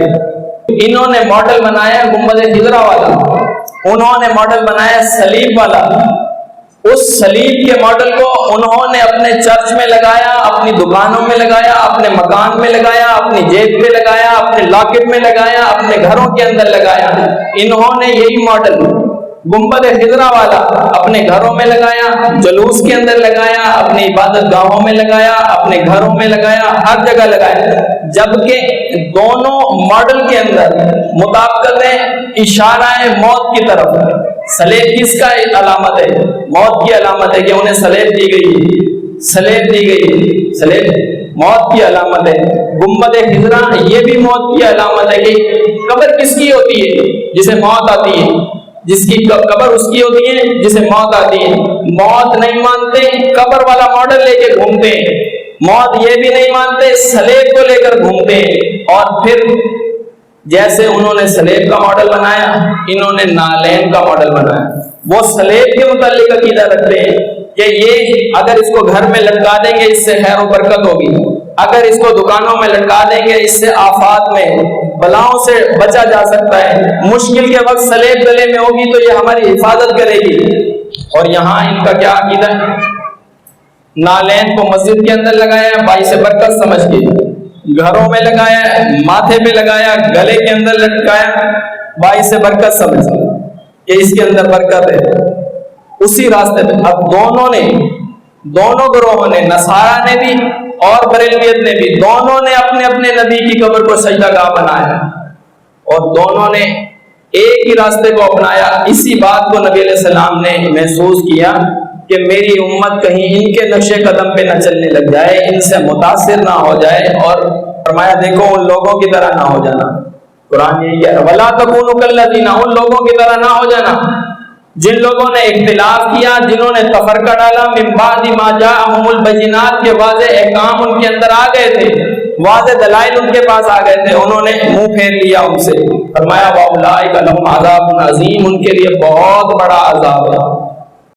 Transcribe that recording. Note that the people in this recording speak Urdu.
انہوں نے ماڈل بنایا گنبد خضرا والا، انہوں نے ماڈل بنایا صلیب والا. اس صلیب کے ماڈل کو انہوں نے اپنے چرچ میں لگایا، اپنی دکانوں میں لگایا، اپنے مکان میں لگایا، اپنی جیب پہ لگایا، اپنے لاکٹ میں لگایا، اپنے گھروں کے اندر لگایا. انہوں نے یہی ماڈل گنبد خضرا والا اپنے گھروں میں لگایا، جلوس کے اندر لگایا، اپنی عبادت گاہوں میں لگایا، اپنے گھروں میں لگایا، ہر جگہ لگایا. جبکہ دونوں ماڈل کے اندر مطابقتیں اشارہ ہے موت کی طرف. صلیب کس کا علامت ہے؟ موت کی علامت ہے کہ انہیں صلیب دی گئی، صلیب دی گئی، صلیب موت کی علامت ہے. گنبد خضرا یہ بھی موت کی علامت ہے کہ قبر کس کی ہوتی ہے؟ جسے موت آتی ہے. جس کی قبر اس کی ہوتی ہے جسے موت آتی ہے. موت نہیں مانتے، قبر والا ماڈل لے کے گھومتے ہیں. موت یہ بھی نہیں مانتے، صلیب کو لے کر گھومتے ہیں. اور پھر جیسے انہوں نے صلیب کا ماڈل بنایا، انہوں نے نالین کا ماڈل بنایا. وہ صلیب کے متعلق عقیدہ رکھتے ہیں کہ یہ اگر اس کو گھر میں لٹکا دیں گے اس سے خیر و برکت ہوگی، اگر اس کو دکانوں میں لٹکا دیں گے اس سے آفات میں بلاؤں سے بچا جا سکتا ہے. مشکل کے وقت صلیب گلے میں ہوگی تو یہ ہماری حفاظت کرے گی. اور یہاں ان کا کیا عقیدہ ہے؟ نالین کو مسجد کے اندر لگایا باعث برکت سمجھ کے، گھروں میں لگایا، ماتھے پہ لگایا، گلے کے اندر لٹکایا باعث برکت سمجھ کے کہ اس کے اندر برکت ہے. اسی راستے پہ اب دونوں گروہوں نے، نصارہ نے بھی اور بریلویت نے بھی، دونوں نے اپنے اپنے نبی کی قبر کو سجدہ گاہ بنایا اور دونوں نے ایک ہی راستے کو اپنایا. اسی بات کو نبی علیہ السلام نے محسوس کیا کہ میری امت کہیں ان کے نقش قدم پہ نہ چلنے لگ جائے، ان سے متاثر نہ ہو جائے. اور فرمایا دیکھو ان لوگوں کی طرح نہ ہو جانا. قرآن یہی کہہ رہا ہے وَلَا تَكُونُوا كَالَّذِينَ، ان لوگوں کی طرح نہ ہو جانا جن لوگوں نے اختلاف کیا، جنہوں نے تفرقہ ڈالا. من بعد ما جاءهم البینات، کے واضح احکام ان کے اندر آ گئے تھے، واضح دلائل ان کے پاس آ گئے تھے، انہوں نے منہ پھیر لیا ان سے. فرمایا وَأُولَٰئِكَ لَهُمْ عَذَابٌ عَظِيمٌ، ان کے لیے بہت بڑا عذاب ہے.